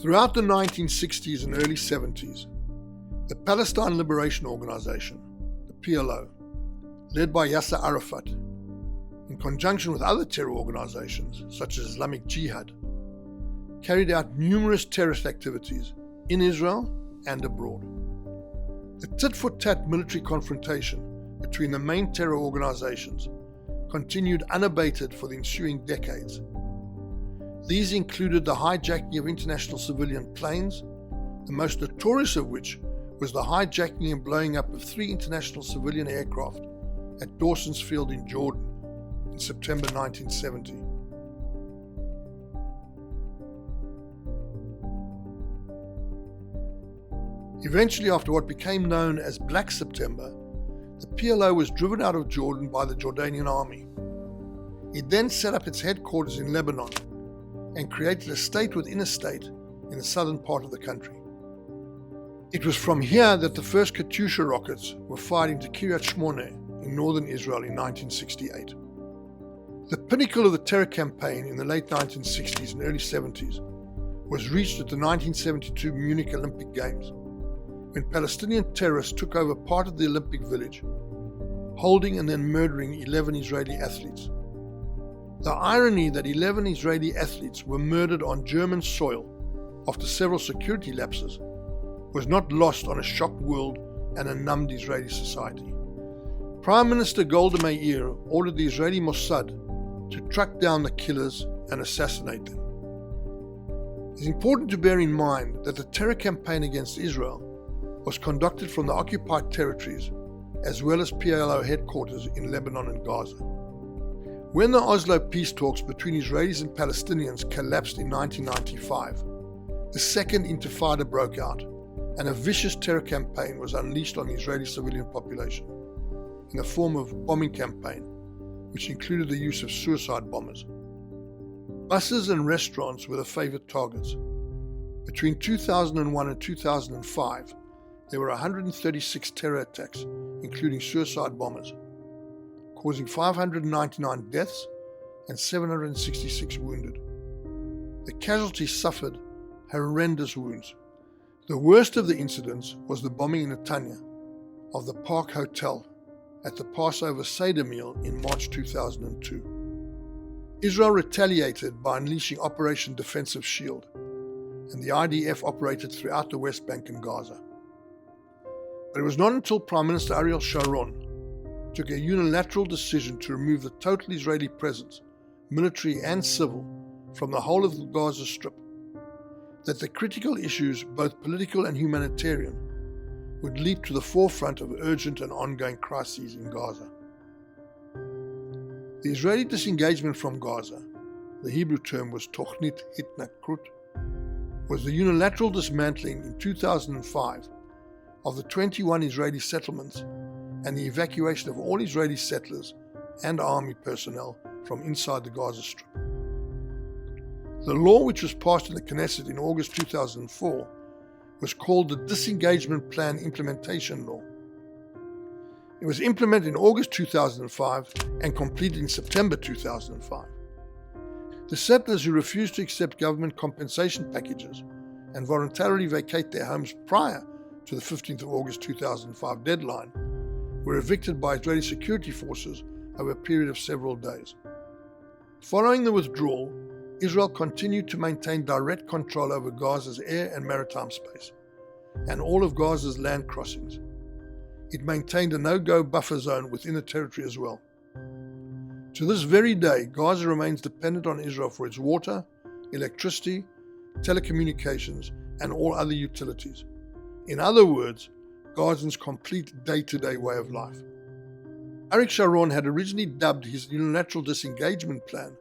Throughout the 1960s and early 70s, the Palestine Liberation Organization, the PLO, led by Yasser Arafat, in conjunction with other terror organizations such as Islamic Jihad, carried out numerous terrorist activities in Israel and abroad. The tit-for-tat military confrontation between the main terror organizations continued unabated for the ensuing decades. These included the hijacking of international civilian planes, the most notorious of which was the hijacking and blowing up of 3 international civilian aircraft at Dawson's Field in Jordan in September 1970. Eventually, after what became known as Black September, the PLO was driven out of Jordan by the Jordanian army. It then set up its headquarters in Lebanon and created a state within a state in the southern part of the country. It was from here that the first Katyusha rockets were fired into Kiryat Shmone in northern Israel in 1968. The pinnacle of the terror campaign in the late 1960s and early 70s was reached at the 1972 Munich Olympic Games, when Palestinian terrorists took over part of the Olympic Village, holding and then murdering 11 Israeli athletes. The irony that 11 Israeli athletes were murdered on German soil after several security lapses was not lost on a shocked world and a numbed Israeli society. Prime Minister Golda Meir ordered the Israeli Mossad to track down the killers and assassinate them. It is important to bear in mind that the terror campaign against Israel was conducted from the occupied territories as well as PLO headquarters in Lebanon and Gaza. When the Oslo peace talks between Israelis and Palestinians collapsed in 1995, the Second Intifada broke out and a vicious terror campaign was unleashed on the Israeli civilian population in the form of a bombing campaign, which included the use of suicide bombers. Buses and restaurants were the favored targets. Between 2001 and 2005, there were 136 terror attacks, including suicide bombers, causing 599 deaths and 766 wounded. The casualties suffered horrendous wounds. The worst of the incidents was the bombing in Netanya of the Park Hotel at the Passover Seder meal in March 2002. Israel retaliated by unleashing Operation Defensive Shield, and the IDF operated throughout the West Bank and Gaza. But it was not until Prime Minister Ariel Sharon took a unilateral decision to remove the total Israeli presence, military and civil, from the whole of the Gaza Strip, that the critical issues, both political and humanitarian, would leap to the forefront of urgent and ongoing crises in Gaza. The Israeli disengagement from Gaza, the Hebrew term was Tochnit Hitnakrut, was the unilateral dismantling in 2005 of the 21 Israeli settlements and the evacuation of all Israeli settlers and army personnel from inside the Gaza Strip. The law, which was passed in the Knesset in August 2004, was called the Disengagement Plan Implementation Law. It was implemented in August 2005 and completed in September 2005. The settlers who refused to accept government compensation packages and voluntarily vacate their homes prior to the 15th of August 2005 deadline were evicted by Israeli security forces over a period of several days. Following the withdrawal, Israel continued to maintain direct control over Gaza's air and maritime space, and all of Gaza's land crossings. It maintained a no-go buffer zone within the territory as well. To this very day, Gaza remains dependent on Israel for its water, electricity, telecommunications, and all other utilities. In other words, Gazans' complete day-to-day way of life. Arik Sharon had originally dubbed his unilateral disengagement plan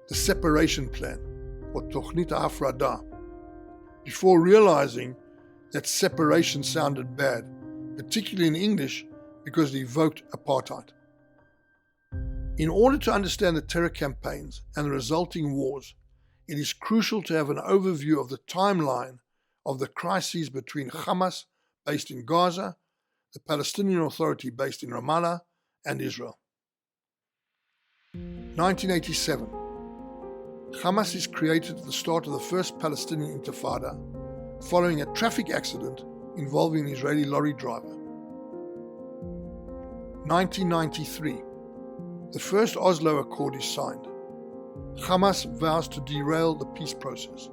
the separation plan, or Tochnit HaHafrada, before realizing that separation sounded bad, particularly in English because it evoked apartheid. In order to understand the terror campaigns and the resulting wars, it is crucial to have an overview of the timeline of the crises between Hamas, based in Gaza, the Palestinian Authority based in Ramallah, and Israel. 1987. Hamas is created at the start of the first Palestinian Intifada, following a traffic accident involving an Israeli lorry driver. 1993. The first Oslo Accord is signed. Hamas vows to derail the peace process.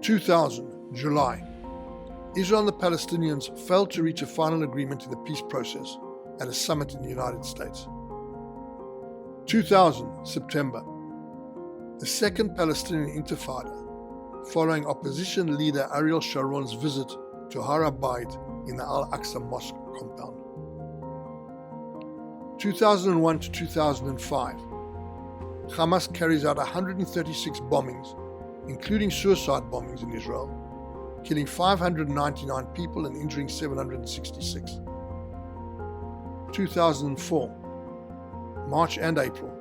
2000, July. Israel and the Palestinians failed to reach a final agreement in the peace process at a summit in the United States. 2000, September. The second Palestinian Intifada, following opposition leader Ariel Sharon's visit to Har HaBayit in the Al-Aqsa Mosque compound. 2001 to 2005, Hamas carries out 136 bombings, including suicide bombings in Israel, killing 599 people and injuring 766. 2004, March and April,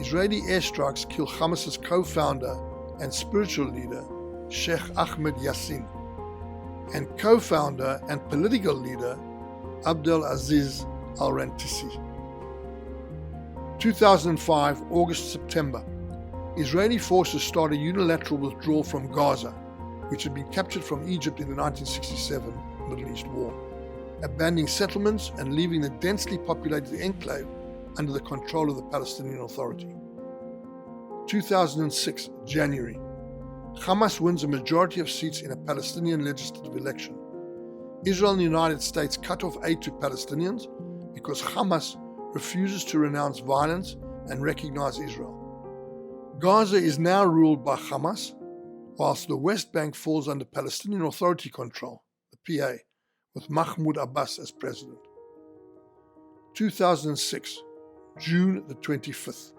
Israeli airstrikes kill Hamas's co-founder and spiritual leader, Sheikh Ahmed Yassin, and co-founder and political leader, Abdel Aziz al-Rantisi. 2005, August-September, Israeli forces start a unilateral withdrawal from Gaza, which had been captured from Egypt in the 1967 Middle East War, abandoning settlements and leaving the densely populated enclave under the control of the Palestinian Authority. 2006, January, Hamas wins a majority of seats in a Palestinian legislative election. Israel and the United States cut off aid to Palestinians because Hamas refuses to renounce violence and recognize Israel. Gaza is now ruled by Hamas, whilst the West Bank falls under Palestinian Authority control, the PA, with Mahmoud Abbas as president. 2006, June the 25th.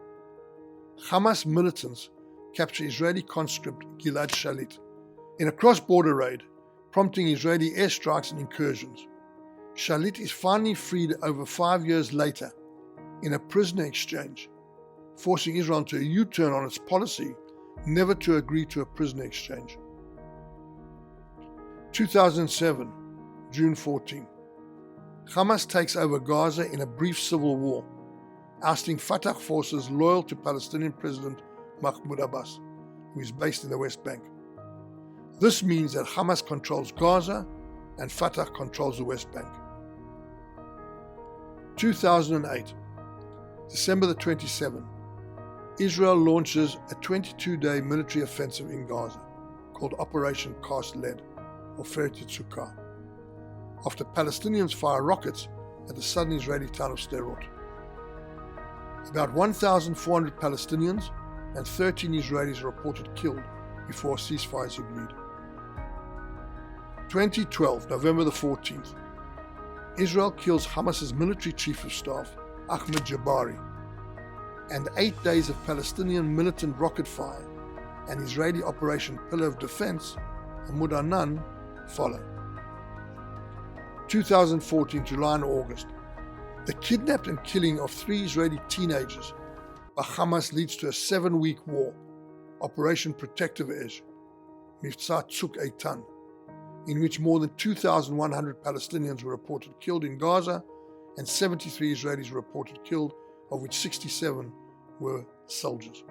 Hamas militants capture Israeli conscript Gilad Shalit in a cross-border raid, prompting Israeli airstrikes and incursions. Shalit is finally freed over 5 years later in a prisoner exchange, forcing Israel to a U-turn on its policy never to agree to a prisoner exchange. 2007, June 14. Hamas takes over Gaza in a brief civil war, ousting Fatah forces loyal to Palestinian President Mahmoud Abbas, who is based in the West Bank. This means that Hamas controls Gaza and Fatah controls the West Bank. 2008, December the 27th, Israel launches a 22-day military offensive in Gaza called Operation Cast Lead, or Feret Yitzukah, after Palestinians fire rockets at the southern Israeli town of Sderot. About 1,400 Palestinians and 13 Israelis are reported killed before a ceasefire is agreed. 2012, November the 14th, Israel kills Hamas's military chief of staff, Ahmed Jabari, and 8 days of Palestinian militant rocket fire and Israeli Operation Pillar of Defense, Amud Anan, follow. 2014, July and August, the kidnapped and killing of 3 Israeli teenagers by Hamas leads to a 7-week war, Operation Protective Edge, Mivtza Tzuk Eitan, in which more than 2,100 Palestinians were reported killed in Gaza and 73 Israelis were reported killed, of which 67 were soldiers.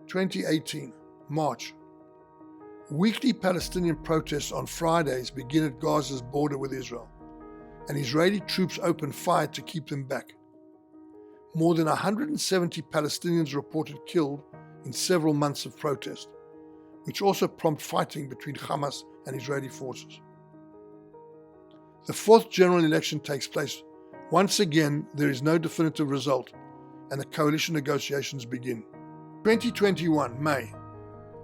2018, March. Weekly Palestinian protests on Fridays begin at Gaza's border with Israel, and Israeli troops open fire to keep them back. More than 170 Palestinians reported killed in several months of protest, which also prompt fighting between Hamas and Israeli forces. The 4th general election takes place. Once again, there is no definitive result, and the coalition negotiations begin. 2021, May.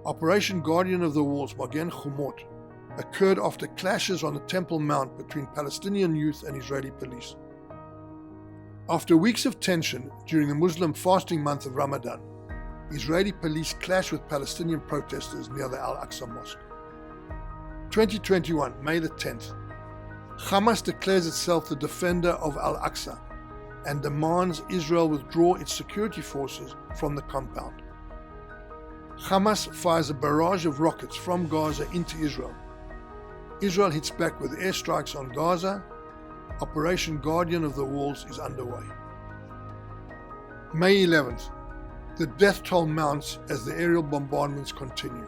Operation Guardian of the Walls, Magen Humot, occurred after clashes on the Temple Mount between Palestinian youth and Israeli police. After weeks of tension during the Muslim fasting month of Ramadan, Israeli police clashed with Palestinian protesters near the Al-Aqsa Mosque. 2021, May the 10th. Hamas declares itself the defender of Al-Aqsa and demands Israel withdraw its security forces from the compound. Hamas fires a barrage of rockets from Gaza into Israel. Israel hits back with airstrikes on Gaza. Operation Guardian of the Walls is underway. May 11th. The death toll mounts as the aerial bombardments continue.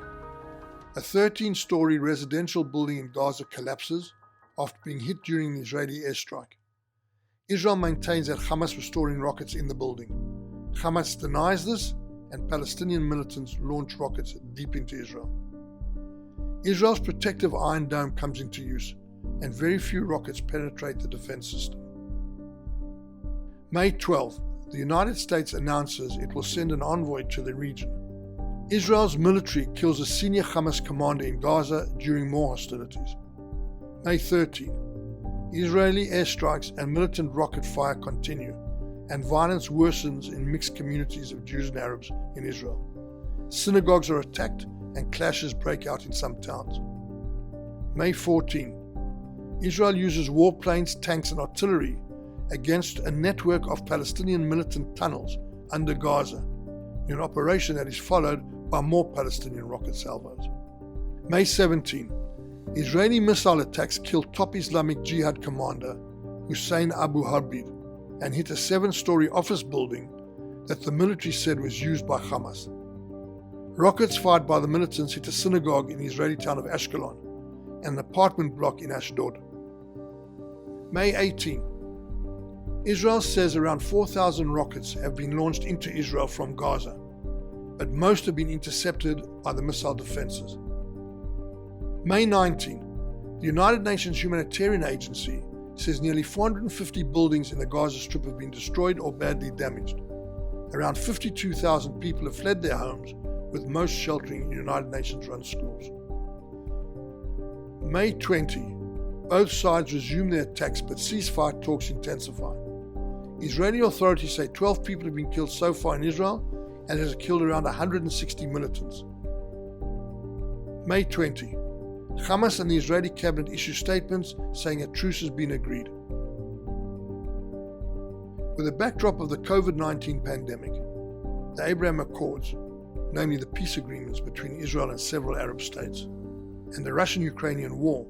A 13-story residential building in Gaza collapses after being hit during an Israeli airstrike. Israel maintains that Hamas was storing rockets in the building. Hamas denies this, and Palestinian militants launch rockets deep into Israel. Israel's protective Iron Dome comes into use, and very few rockets penetrate the defense system. May 12, the United States announces it will send an envoy to the region. Israel's military kills a senior Hamas commander in Gaza during more hostilities. May 13, Israeli airstrikes and militant rocket fire continue, and violence worsens in mixed communities of Jews and Arabs in Israel. Synagogues are attacked and clashes break out in some towns. May 14, Israel uses warplanes, tanks and artillery against a network of Palestinian militant tunnels under Gaza, in an operation that is followed by more Palestinian rocket salvos. May 17, Israeli missile attacks killed top Islamic Jihad commander Hussein Abu Harbid and hit a 7-story office building that the military said was used by Hamas. Rockets fired by the militants hit a synagogue in the Israeli town of Ashkelon and an apartment block in Ashdod. May 18, Israel says around 4,000 rockets have been launched into Israel from Gaza, but most have been intercepted by the missile defenses. May 19, the United Nations Humanitarian Agency says nearly 450 buildings in the Gaza Strip have been destroyed or badly damaged. Around 52,000 people have fled their homes, with most sheltering in United Nations-run schools. May 20, both sides resume their attacks, but ceasefire talks intensify. Israeli authorities say 12 people have been killed so far in Israel, and it has killed around 160 militants. May 20, Hamas and the Israeli cabinet issue statements saying a truce has been agreed. With the backdrop of the COVID-19 pandemic, the Abraham Accords, namely the peace agreements between Israel and several Arab states, and the Russian-Ukrainian war,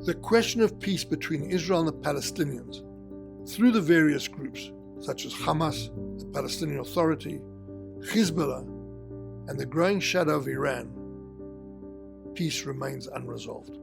the question of peace between Israel and the Palestinians, through the various groups such as Hamas, the Palestinian Authority, Hezbollah, and the growing shadow of Iran, peace remains unresolved.